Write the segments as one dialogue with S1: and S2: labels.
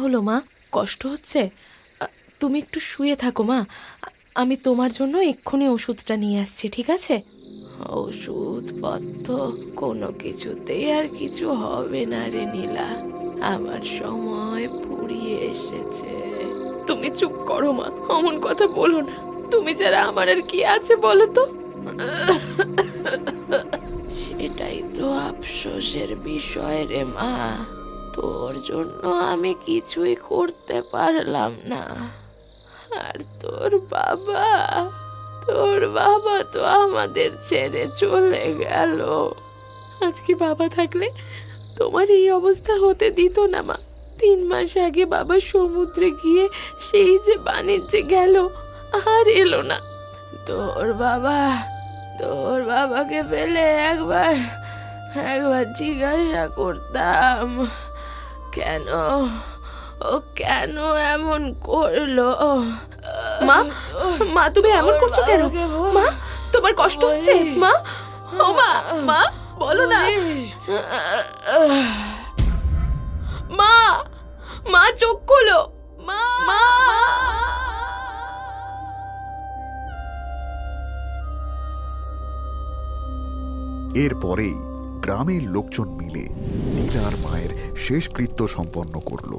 S1: হলো মা? কষ্ট হচ্ছে? তুমি একটু শুয়ে থাকো মা, আমি তোমার জন্য এক্ষুনি ওষুধটা নিয়ে আসছি, ঠিক আছে? ওষুধপত্র কোনো কিছুতেই আর কিছু হবে না রে নীলা, আমার সময় ফুরিয়ে এসেছে। তুমি চুপ করো মা, অমন কথা বলো না। তুমি যারা আমার আর কি আছে বলো তো? সেটাই তো আফসোসের বিষয় রে মা, তোর জন্য আমি কিছুই করতে পারলাম না। আর তোর বাবা তো আমাদের ছেড়ে চলে গেল। আজকে বাবা থাকলে তোমার এই অবস্থা হতে দিত না মা। 3 মাস আগে বাবা সমুদ্রে গিয়ে সেই যে বাণিজ্যে গেল, আর এলো না। তোর বাবাকে পেলে একবার জিজ্ঞাসা করতাম কেন কেন এমন করলো। মা তুমি এমন করছো কেন? মা তোমার কষ্ট হচ্ছে? মা, ও মা বলো না। মা চোখ খোলো। মা।
S2: এরপরেই গ্রামের লোকজন মিলে নীলার মায়ের শেষকৃত্য সম্পন্ন করল।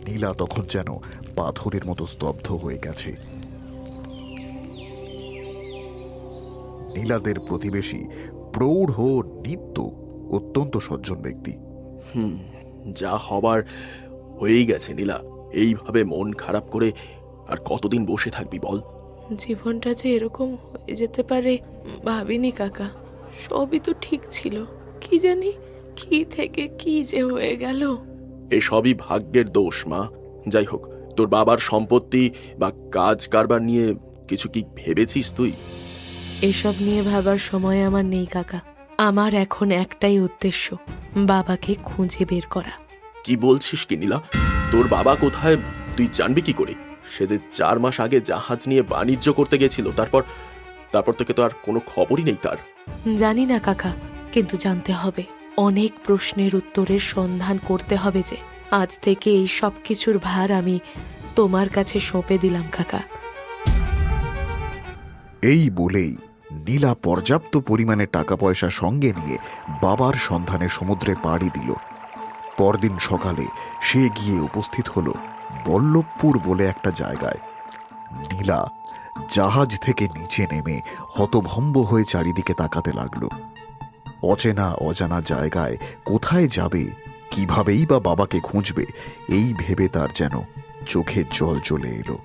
S2: নীলা তখন যেন পাথরের মতো স্তব্ধ হয়ে গেছে। নীলাদের প্রতিবেশী প্রৌঢ় নিত্য অত্যন্ত সজ্জন ব্যক্তি।
S3: যা হবার হয়েই গেছে নীলা, এইভাবে মন খারাপ করে আর কতদিন বসে থাকবি বল?
S1: জীবনটা যে এরকম হয়ে যেতে পারে ভাবিনি কাকা। সবই তো ঠিক ছিল, কি জানি কি থেকে কি যে হয়ে গেল।
S3: এসবই ভাগ্যের দোষ মা। যাই হোক, তোর বাবার সম্পত্তি বা কাজ কারবার নিয়ে কিছু কি ভেবেছিস তুই?
S1: এসব নিয়ে ভাবার সময় আমার নেই কাকা। আমার এখন একটাই উদ্দেশ্য, বাবাকে খুঁজে বের করা।
S3: কি বলছিস কি নীলা? তোর বাবা কোথায় তুই জানবি কি করে? সে যে 4 মাস আগে জাহাজ নিয়ে বাণিজ্য করতে গেছিল, তারপর থেকে তো আর কোনো খবরই নেই তার।
S1: জানি না কাকা, কিন্তু জানতে হবে। অনেক প্রশ্নের উত্তরের সন্ধান করতে হবে যে। আজ থেকে এই সব কিছুর ভার আমি তোমার কাছে সঁপে দিলাম কাকা।
S2: এই বলেই নীলা পর্যাপ্ত পরিমাণে টাকা পয়সা সঙ্গে নিয়ে বাবার সন্ধানে সমুদ্রে পাড়ি দিল। পরদিন সকালে সে গিয়ে উপস্থিত হল বল্লভপুর বলে একটা জায়গায়। নীলা জাহাজ থেকে নিচে নেমে হতভম্ব হয়ে চারিদিকে তাকাতে লাগলো। অচেনা অজানা জায়গায় কোথায় যাবে, কিভাবেই বা বাবাকে খুঁজবে, এই ভেবে তার যেন চোখে জল চলে এলো।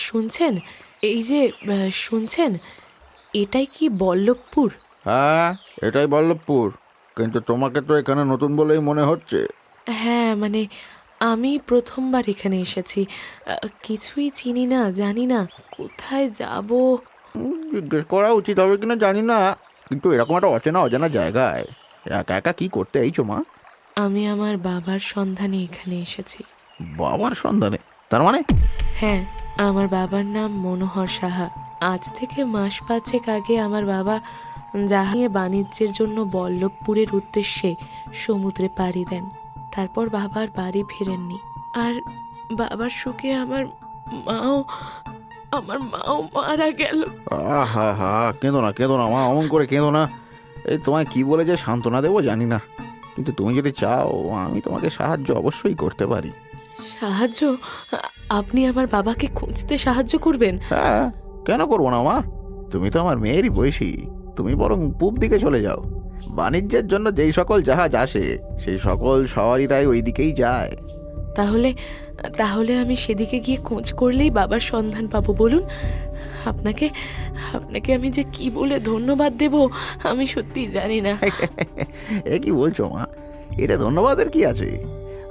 S1: শুনছেন? এই যে শুনছেন, এটাই কি বল্লভপুর?
S4: হ্যাঁ, এটাই বল্লভপুর। কিন্তু তোমাকে তো এখানে নতুন বলেই মনে হচ্ছে।
S1: হ্যাঁ, মানে আমি প্রথমবার এখানে এসেছি। কিছুই চিনি না, জানি না কোথায় যাব।
S4: জিজ্ঞেস করা উচিত হবে কিনা জানি না, কিন্তু এরকম একটা অচেনা অজানা জায়গায় একা একা কি করতে এইছো মা?
S1: আমি আমার বাবার সন্ধানে এখানে এসেছি।
S4: বাবার সন্ধানে? তার মানে?
S1: হ্যাঁ, আমার বাবার নাম মনোহর সাহা। আজ থেকে মাস 5 আগে আমার বাবা জাহাজে বাণিজ্যের জন্য বল্লভপুরের উদ্দেশ্যে সমুদ্রে পাড়ি দেন। তারপর বাবার বাড়ি ফেরেননি। আর বাবার শোকে আমার মাও মারা গেল।
S4: হা হা, কেঁদো না মা, অমন করে কেঁদো না। এই তোমায় কি বলে যে সান্ত্বনা দেবো জানি না, কিন্তু তুমি যদি চাও আমি তোমাকে সাহায্য অবশ্যই করতে পারি।
S1: সাহায্য? আপনি আমার বাবাকে খুঁজতে সাহায্য করবেন?
S4: হ্যাঁ, কেন করবো না মা? তুমি তো আমার মেয়েরই বয়সী। তুমি বরং পূব দিকে চলে যাও। বাণিজ্যের জন্য যেই সকল জাহাজ আসে সেই সকল সওয়ারিরাই ওই দিকেই যায়।
S1: তাহলে আমি সেদিকে গিয়ে খোঁজ করলেই বাবার সন্ধান পাবো। বলুন, আপনাকে আমি যে কি বলে ধন্যবাদ দেব আমি সত্যি জানি না।
S4: এ কি বলছো মা? এটা ধন্যবাদের কি আছে?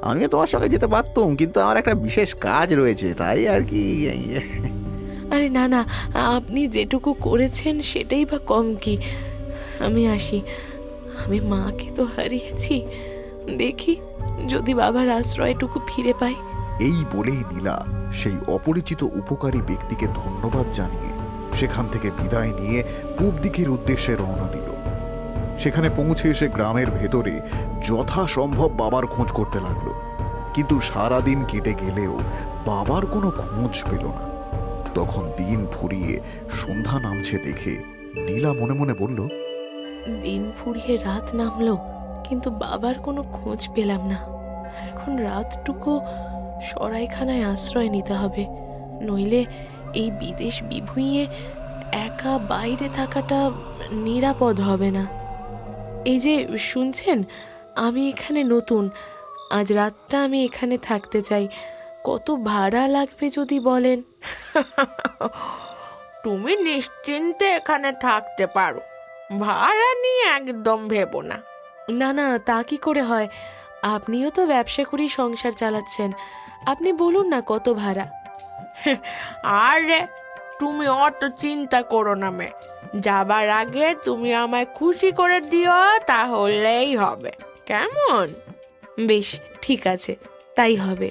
S4: আমিও তোমার সঙ্গে যেতে পারতুম, কিন্তু আমার একটা বিশেষ কাজ রয়েছে, তাই আর কি।
S1: আরে না, আপনি যেটুকু করেছেন সেটাই বা কম কি। আমি আসি। আমি মাকে তো হারিয়েছি, দেখি যদি বাবার আশ্রয়টুকু ফিরে পাই।
S2: এই বলেই নীলা সেই অপরিচিত উপকারী ব্যক্তিকে ধন্যবাদ জানিয়ে সেখান থেকে বিদায় নিয়ে পূব দিকের উদ্দেশ্যে রওনা দিল। সেখানে পৌঁছে এসে গ্রামের ভেতরে যথাসম্ভব বাবার খোঁজ করতে লাগলো, কিন্তু সারাদিন কেটে গেলেও বাবার কোনো খোঁজ পেল না। তখন দিন ফুরিয়ে সন্ধ্যা নামছে দেখে নীলা মনে মনে বলল,
S1: দিন ফুরিয়ে রাত নামলো, কিন্তু বাবার কোনো খোঁজ পেলাম না। এখন রাতটুকু সরাইখানায় আশ্রয় নিতে হবে, নইলে এই বিদেশ বিভুঁইয়ে একা বাইরে থাকাটা নিরাপদ হবে না। এই যে শুনছেন, আমি এখানে নতুন, আজ রাতটা আমি এখানে থাকতে চাই। কত ভাড়া লাগবে যদি বলেন?
S5: তুমি নিশ্চিন্তে এখানে থাকতে পারো, ভাড়া নিয়ে একদম ভেবো না।
S1: না না, তা কি করে হয়? আপনিও তো ব্যবসা করেই সংসার চালাচ্ছেন, আপনি বলুন না কত ভাড়া।
S5: আরে তুমি অত চিন্তা করো না মেয়ে, যাবার আগে তুমি আমায় খুশি করে দিও, তাহলেই হবে। কেমন?
S1: বেশ, ঠিক আছে, তাই হবে।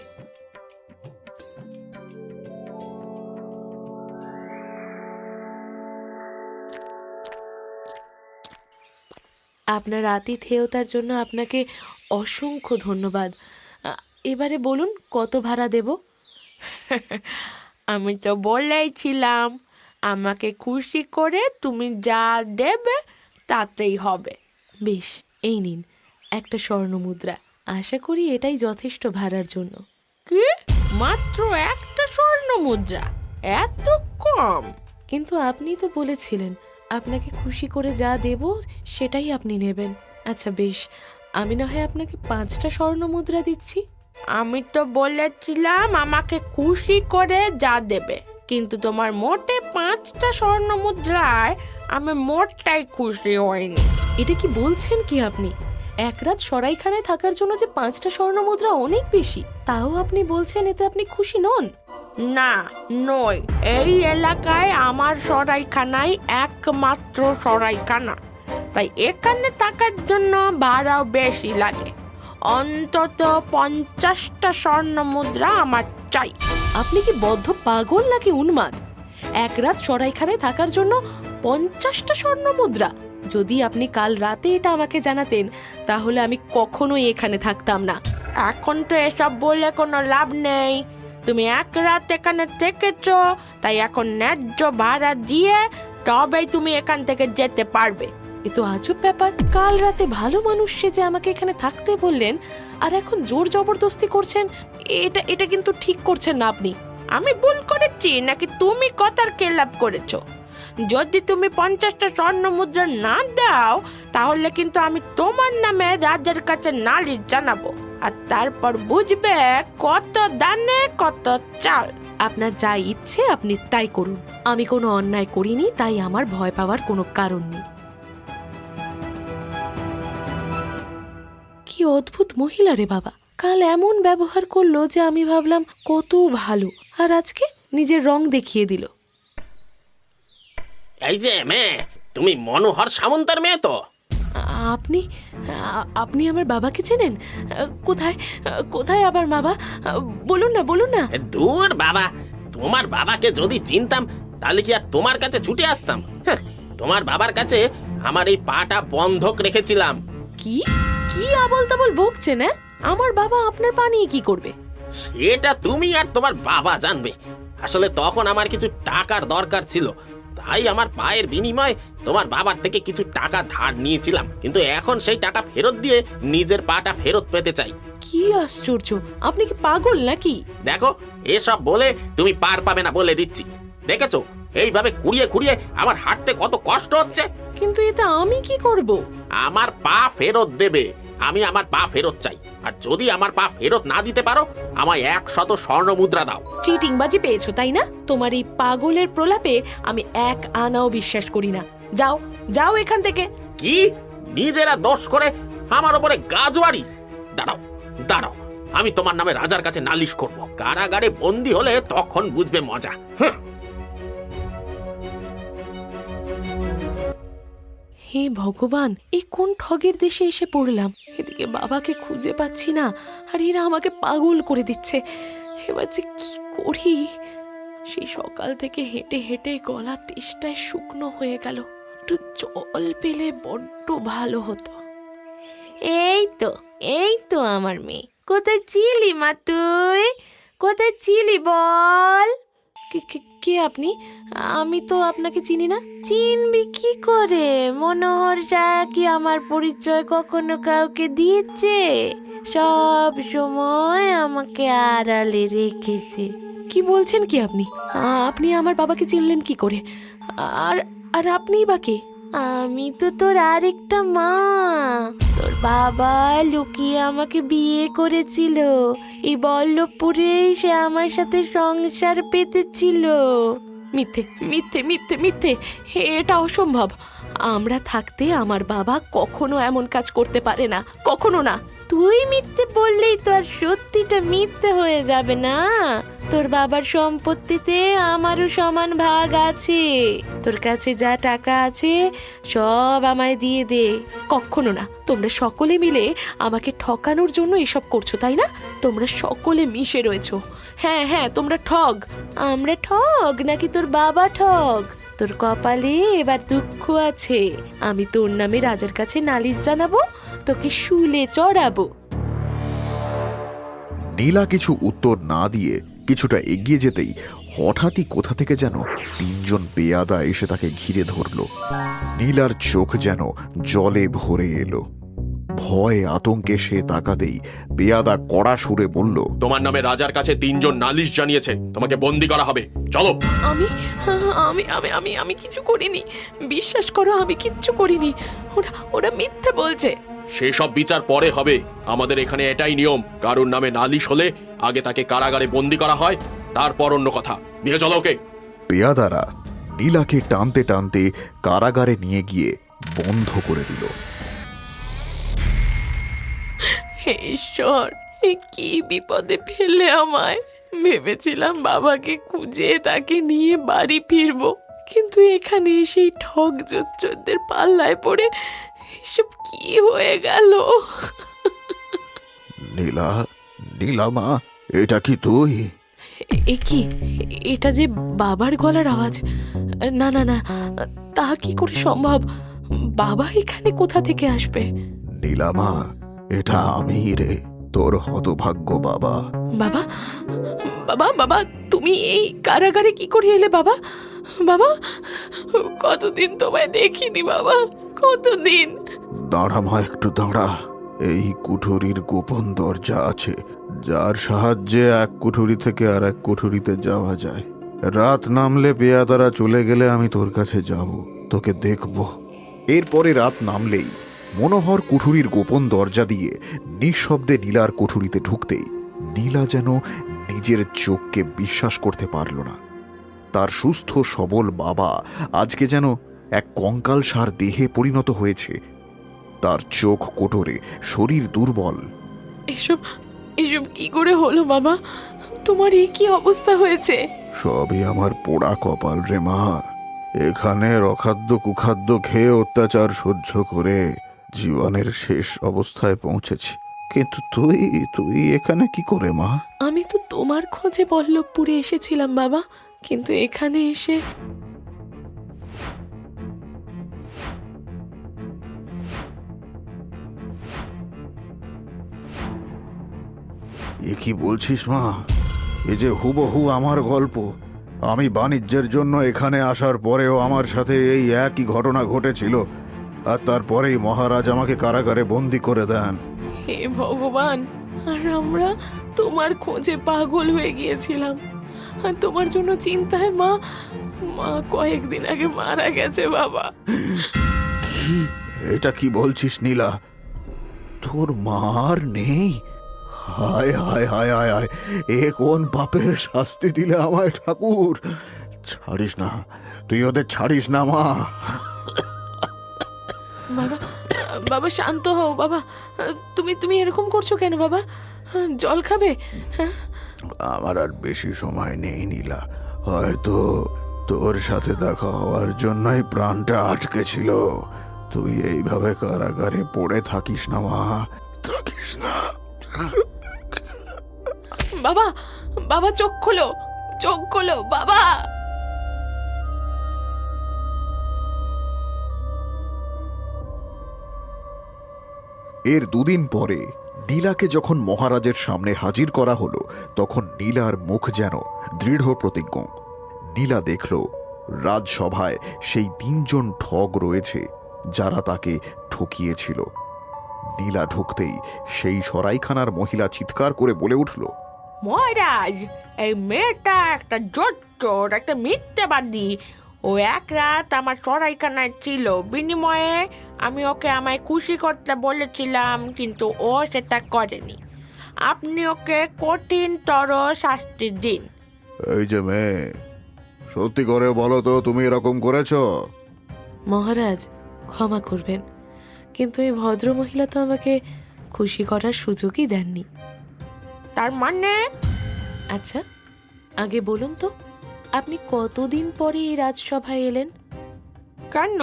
S1: আপনার আতিথেয়তার জন্য আপনাকে অসংখ্য ধন্যবাদ। এবারে বলুন কত ভাড়া দেব?
S5: আমি তো বলেইছিলাম, আমাকে খুশি করে তুমি যা দেবে তাতেই হবে।
S1: বেশ, এই নিন একটা স্বর্ণ মুদ্রা, আশা করি এটাই যথেষ্ট ভাড়ার জন্য।
S5: কি, মাত্র একটা স্বর্ণ মুদ্রা? এত কম?
S1: কিন্তু আপনি তো বলেছিলেন আপনাকে খুশি করে যা দেব সেটাই আপনি নেবেন। আচ্ছা বেশ, আমি না হয় আপনাকে 5টা স্বর্ণ মুদ্রা দিচ্ছি।
S5: আমি তো বলেছিলাম আমাকে খুশি করে যা দেবে, কিন্তু তোমার মোটে 5টা স্বর্ণ মুদ্রায় আমি মোটটাই খুশি হইনি।
S1: এটা কি বলছেন কি আপনি? এক রাত সরাইখানায় থাকার জন্য যে 5টা স্বর্ণ মুদ্রা অনেক বেশি, তাও আপনি বলছেন এতে আপনি খুশি নন?
S5: না, নই। এই এলাকায় আমার সরাইখানাই একমাত্র সরাইখানা, তাই এখানে থাকার জন্য ভাড়াও বেশি লাগে। অন্তত 50টা স্বর্ণ মুদ্রা আমার চাই।
S1: আপনি কি বদ্ধ পাগল নাকি উন্মাদ? এক রাত সরাইখানায় থাকার জন্য 50টা স্বর্ণ মুদ্রা? যদি আপনি কাল রাতে এটা আমাকে জানাতেন, তাহলে আমি কখনোই এখানে থাকতাম না।
S5: এখন তো এসব বলে কোনো লাভ নেই। তুমি এক রাত এখানে থেকেছো, তাই এখন ন্যায্য ভাড়া দিয়ে তবেই তুমি এখান থেকে যেতে পারবে।
S1: এ তো আজব ব্যাপার, কাল রাতে ভালো মানুষ সেজে আমাকে এখানে থাকতে বললেন, আর এখন জোর জবরদস্তি করছেন। এটা কিন্তু ঠিক করছেন না আপনি।
S5: আমি ভুল করেছি নাকি তুমি কথার খেলাপ করেছো? যদি তুমি 50টা স্বর্ণ মুদ্রা না দাও, তাহলে কিন্তু আমি তোমার নামে রাজার কাছে নালিশ জানাবো, আর তারপর বুঝবে কত দানে কত চাল।
S1: আপনার যা ইচ্ছে আপনি তাই করুন, আমি কোনো অন্যায় করিনি, তাই আমার ভয় পাওয়ার কোনো কারণ নেই। কি অদ্ভুত মহিলা রে বাবা, কাল এমন ব্যবহার করলো যে আমি ভাবলাম কত ভালো, আর আজকে নিজের রং দেখিয়ে দিল।
S6: এই যে মেয়ে, তুমি মনোহর সামন্তের মেয়ে তো?
S1: আপনি আপনি আমার বাবাকে চেনেন? কোথায় কোথায় আবার বাবা? বলুন না, বলুন না।
S6: দূর বাবা, তোমার বাবাকে যদি চিনতাম তাহলে কি আর তোমার কাছে ছুটে আসতাম? তোমার বাবার কাছে আমার এই পাটা বন্ধক রেখেছিলাম।
S1: কি কি আবল তাবল বকছেন? হ্যাঁ, আমার বাবা আপনার পা নিয়ে কি করবে?
S6: সেটা তুমি আর তোমার বাবা জানবে। আসলে তখন আমার কিছু টাকার দরকার ছিল, তাই আমার পায়ের বিনিময়ে তোমার বাবার থেকে কিছু টাকা ধার নিয়েছিলাম, কিন্তু এখন সেই টাকা ফেরত দিয়ে নিজের পাটা ফেরত পেতে চাই।
S1: কি আশ্চর্য, আপনি কি পাগল নাকি?
S6: দেখো, এসব বলে তুমি পার পাবে না বলে দিচ্ছি। দেখেছো, এইভাবে খুঁড়িয়ে খুঁড়িয়ে আমার হাঁটতে কত কষ্ট হচ্ছে।
S1: কিন্তু এটা আমি কি করব?
S6: আমার পা ফেরত দেবে, আমি আমার পা ফেরত চাই। আর যদি আমার পা ফেরত না দিতে পারো, আমায় 100 স্বর্ণ মুদ্রা দাও।
S1: চিটিংবাজি পেয়েছো তাই না? তোমার এই পাগলের প্রলাপে আমি এক আনাও বিশ্বাস করি না। যাও যাও এখান থেকে।
S6: কি, নিজেরা দোষ করে আমার উপরে গাজওয়ারি? দাঁড়াও দাঁড়াও, আমি তোমার নামে রাজার কাছে নালিশ করব। কারাগারে বন্দী হলে তখন বুঝবে মজা।
S1: হে ভগবান, এই কোন ঠগের দেশে এসে পড়লাম? এদিকে বাবাকে খুঁজে পাচ্ছি না, আর এরা আমাকে পাগল করে দিচ্ছে। এবার যে কি করি? সেই সকাল থেকে হেঁটে হেঁটে গলা তেষ্টায় শুকনো হয়ে গেল। একটু জল পেলে বড্ড ভালো হতো।
S5: এই তো আমার মেয়ে। কোথায় ছিলি মা তুই? কোথায় ছিলি বল?
S1: কে আপনি? আমি তো আপনাকে চিনি না।
S5: চিনবি কি করে? মনোহর সাহা কি আমার পরিচয় কখনো কাউকে দিয়েছে? সব সময় আমাকে আড়ালে রেখেছে।
S1: কি বলছেন কি আপনি? আপনি আমার বাবাকে চিনলেন কি করে? আর আর আপনিই বা কে?
S5: আমি তো তোর আরেকটা মা। তোর বাবা লুকিয়ে আমাকে বিয়ে করেছিল। এই বল্লভপুরেই সে আমার সাথে সংসার পেতেছিল।
S1: মিথ্যে মিথ্যে মিথ্যে মিথ্যে, এটা অসম্ভব। আমরা থাকতে আমার বাবা কখনো এমন কাজ করতে পারে না, কখনো না।
S5: তুই মিথ্যে বললেই তো আর সত্যিটা মিথ্যে হয়ে যাবে না। তোর বাবার সম্পত্তিতে আমারও সমান ভাগ আছে। তোর কাছে যা টাকা আছে সব আমায় দিয়ে দে।
S1: কখনো না। তোমরা সকলে মিলে আমাকে ঠকানোর জন্য এসব করছো, তাই না? তোমরা সকলে মিশে রয়েছো। হ্যাঁ হ্যাঁ, তোমরা ঠগ।
S5: আমরা ঠগ নাকি তোর বাবা ঠগ? তোর কপালে এবার দুঃখ আছে।
S1: আমি তোর নামে রাজার কাছে নালিশ জানাবো, তোকে শুলে চড়াবো।
S2: নীলা কিছু উত্তর না দিয়ে কিছুটা এগিয়ে যেতেই হঠাৎই কোথা থেকে যেন তিনজন পেয়াদা এসে তাকে ঘিরে ধরল। নীলার চোখ যেন জলে ভরে এলো। ভয়ে আতঙ্কে সে তাকাতেই পেয়াদা কড়া সুরে বলল,
S3: তোমার নামে রাজার কাছে 3 জন নালিশ জানিয়েছে, তোমাকে বন্দি করা হবে। চলো।
S1: আমি আমি আমি আমি আমি কিছু করিনি। বিশ্বাস করো, আমি কিচ্ছু করিনি। ওরা ওরা মিথ্যে বলছে।
S3: সেসব বিচার পরে হবে। আমাদের এখানে এটাই নিয়ম, কারোর নামে নালিশ হলে আগে তাকে কারাগারে বন্দি করা হয়, তারপর অন্য কথা। নিয়ে চলো ওকে।
S2: পেয়াদারা নীলাকে টানতে টানতে কারাগারে নিয়ে গিয়ে বন্ধ করে দিল।
S1: হে ঈশ্বর, এ কি বিপদে ফেলে আমায়। ভেবেছিলাম বাবাকে খুঁজে তাকে নিয়ে বাড়ি ফিরবো, কিন্তু এখানে সেই ঠগ জোচ্চরদের পাল্লায় পড়ে এসব কি হয়ে গেল।
S2: নীলা, নীলা মা, এটা কি তুই?
S1: এ কি? এটা যে বাবার গলার আওয়াজ। না না না, তা কি করে সম্ভব? বাবা এখানে কোথা থেকে আসবে?
S2: নীলা মা, এটা আমি রে, তোর হতভাগ্য বাবা।
S1: বাবা বাবা বাবা, তুমি এই কারাগারে কি করে এলে বাবা? বাবা, কতদিন তোমায় দেখিনি বাবা, কতদিন।
S2: দাঁড়া মা, একটু দাঁড়া। এই কুঠুরির গোপন দরজা আছে, যার সাহায্যে এক কুঠুরি থেকে আর এক কুঠুরিতে যাওয়া যায়। রাত নামলে পেয়াদারা চলে গেলে আমি তোর কাছে যাব, তোকে দেখব। এরপরে রাত নামলেই মনোহর কুঠুরির গোপন দরজা দিয়ে নিঃশব্দে নীলার কুঠুরিতে ঢুকতেই নীলা যেন নিজের চোখকে বিশ্বাস করতে পারল না। তার সুস্থ সবল বাবা আজকে যেন এক কঙ্কালসার দেহে পরিণত হয়েছে। তার চোখ কোটরে, শরীর দুর্বল।
S1: এসব এসব কি করে হলো বাবা? তোমার এই কি অবস্থা হয়েছে?
S2: সবই আমার পোড়া কপাল রে মা। এখানে অখাদ্য কুখাদ্য খেয়ে অত্যাচার সহ্য করে জীবনের শেষ অবস্থায় পৌঁছেছি। কিন্তু তুই তুই এখানে কি করে মা?
S1: আমি তো তোমার খোঁজে বল্লভপুরে এসেছিলাম বাবা, কিন্তু এখানে এসে
S2: এ কি বলছিস মা? এ যে হুবহু আমার গল্প। আমি বাণিজ্যের জন্য এখানে আসার পরেও আমার সাথে এই একই ঘটনা ঘটেছিল, আর তারপরেই মহারাজ আমাকে কারাগারে বন্দি করে দেন।
S1: হে ভগবান, আর আমরা তোমার খোঁজে পাগল হয়ে গিয়েছিলাম। আর তোমার জন্য চিন্তায় মা মা কয়েকদিন আগে মারা গেছে বাবা।
S2: কি? এটা কি বলছিস নীলা? তোর মার নেই? হায় হায় হায় হায় হায়, এ কোন পাপের শাস্তি দিলে আমায় ঠাকুর? ছাড়িস না, তুই ওদের ছাড়িস না মা।
S1: বাবা বাবা, শান্ত হও বাবা। তুমি তুমি এরকম করছো কেন বাবা? জল খাবে? হ্যাঁ,
S2: আমার আর বেশি সময় নেই নীলা। হয়তো তোর সাথে দেখা হওয়ার জন্যই প্রাণটা আটকে ছিল। তুই এইভাবে কারাগারে পড়ে থাকিস না মা, থাকিস না।
S1: বাবা বাবা, চোখ খোলো, চোখ খোলো বাবা।
S2: এর দুদিন পরে নীলাকে যখন মহারাজের সামনে হাজির করা হলো, তখন নীলার মুখ যেন দৃঢ় প্রতিজ্ঞ। নীলা দেখল রাজসভায় সেই 3 জন ঠগ রয়েছে যারা তাকে ঠকিয়েছিল। নীলা ঢুকতেই সেই সরাইখানার মহিলা চিৎকার করে বলে উঠল,
S5: মহারাজ, এই মেয়েটা একটা জোচ্চোর, একটা মিথ্যাবাদী। ও এক রাত আমার সরাইখানায় ছিল, বিনিময়ে আমি ওকে আমায় খুশি করতে বলেছিলাম, কিন্তু ও সেটা করেনি। আপনি ওকে কঠিনতর শাস্তি দিন।
S2: এই যে মেয়ে, সত্যি করে বলো তো তুমি এরকম করেছ?
S1: মহারাজ, ক্ষমা করবেন, কিন্তু এই ভদ্র মহিলা তো আমাকে খুশি করার সুযোগই দেননি।
S5: তার মানে?
S1: আচ্ছা, আগে বলুন তো, আপনি কতদিন পরে এই রাজসভায় এলেন?
S5: কেন?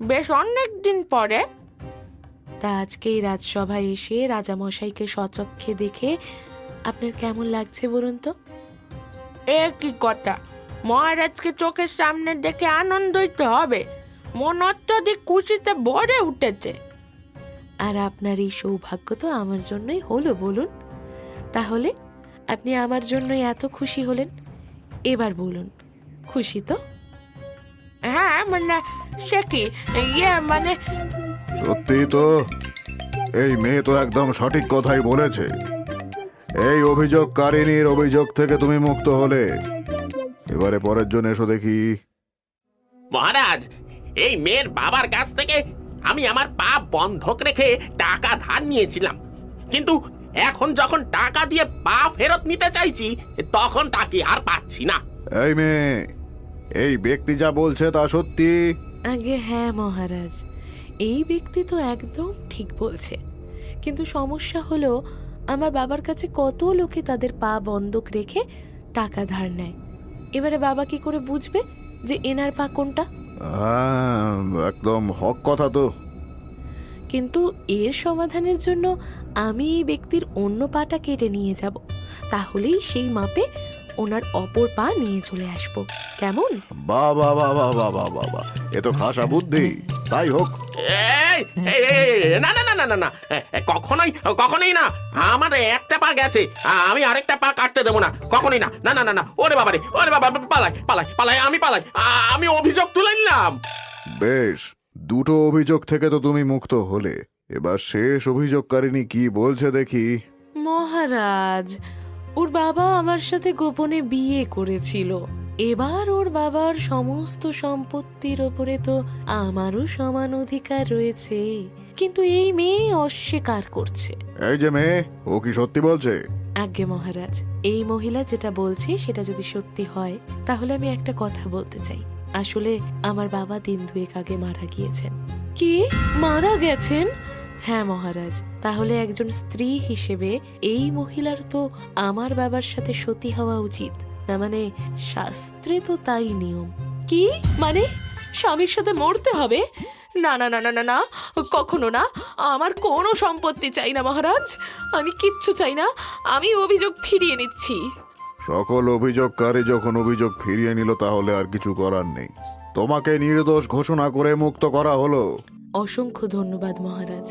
S5: বেশ অনেক দিন পরে।
S1: তা আজকে এই রাজসভায় এসে রাজামশাইকে সচক্ষে দেখে আপনার কেমন লাগছে বলুন তো?
S5: এ কি কথা? মহারাজকে চোখের সামনে দেখে আনন্দই তো হবে। মন অত্যধিক খুশিতে ভরে উঠেছে।
S1: আর আপনার এই সৌভাগ্য তো আমার জন্যই হলো বলুন। তাহলে আপনি আমার জন্যই এত খুশি হলেন, এবার বলুন, খুশি তো?
S5: হ্যাঁ, মানে সে কি, মানে
S2: সত্যি তো, এই মেয়ে তো একদম সঠিক কথাই বলেছে। এই অভিযোগকারিনীর অভিযোগ থেকে তুমি মুক্ত হলে। এবারে পরের জন এসো দেখি।
S6: মহারাজ, এই মেয়ের বাবার কাছ থেকে আমি আমার পা বন্ধক রেখে টাকা ধার নিয়েছিলাম, কিন্তু এখন যখন টাকা দিয়ে পা ফেরত নিতে চাইছি, তখন তাকে আর পাচ্ছি না।
S2: এই মেয়ে, এই ব্যক্তি যা বলছে তা সত্যি?
S1: আগে হ্যাঁ মহারাজ, এই ব্যক্তি তো একদম ঠিক বলছে, কিন্তু সমস্যা হলো আমার বাবার কাছে কত লোকে তাদের পা বন্ধক রেখে টাকা ধার নেয়। এবারে বাবা কি করে বুঝবে যে এনার পা কোনটা?
S2: একদম হক কথা তো।
S1: কিন্তু এর সমাধানের জন্য আমি এই ব্যক্তির অন্য পাটা কেটে নিয়ে যাব, তাহলেই সেই মাপে ওনার অপর পা নিয়ে চলে আসবো। কেমন?
S2: বাবা বাবা বাবা বাবা, এ তো খাসা বুদ্ধি। তাই হোক।
S6: এই, এই, এই, এই, না না না না না না, কখনোই কখনোই না। আমার একটা পা গেছে, আমি আরেকটা পা কাটতে দেবো না, কখনোই না। না না না না, ওরে বাবা রে, ওরে বাবা, পালাই পালাই পালাই, আমি পালাই, আমি অভিযোগ তুলে নিলাম।
S2: বেশ, 2টো অভিযোগ থেকে তো তুমি মুক্ত হলে। এবার শেষ অভিযোগকারিনী কি বলছে দেখি।
S1: মহারাজ, ওর বাবা আমার সাথে গোপনে বিয়ে করেছিল। এবার ওর বাবার সমস্ত সম্পত্তির ওপরে তো আমারও সমান অধিকার রয়েছে, কিন্তু এই মেয়ে অস্বীকার করছে।
S2: এই যে মেয়ে, ও কি সত্যি বলছে?
S1: আজ্ঞে মহারাজ, এই মহিলা যেটা বলছে সেটা যদি সত্যি হয়, তাহলে আমি একটা কথা বলতে চাই। আসলে আমার বাবা 2 দিন আগে মারা গিয়েছেন। কি, মারা গেছেন? হ্যাঁ মহারাজ। তাহলে একজন স্ত্রী হিসেবে এই মহিলার তো আমার বাবার সাথে সতী হওয়া উচিত, না মানে শাস্ত্রে তো তাই নিয়ম। কি মানে স্বামীর সাথে মরতে হবে? না না না না না না, কখনো না। আমার কোনো সম্পত্তি চাই না মহারাজ, আমি কিচ্ছু চাই না। আমি অভিযোগ ফিরিয়ে নিচ্ছি।
S2: সকল অভিযোগকারী যখন অভিযোগ ফিরিয়ে নিল, তাহলে আর কিছু করার নেই। তোমাকে নির্দোষ ঘোষণা করে মুক্ত করা হলো।
S1: অসংখ্য ধন্যবাদ মহারাজ।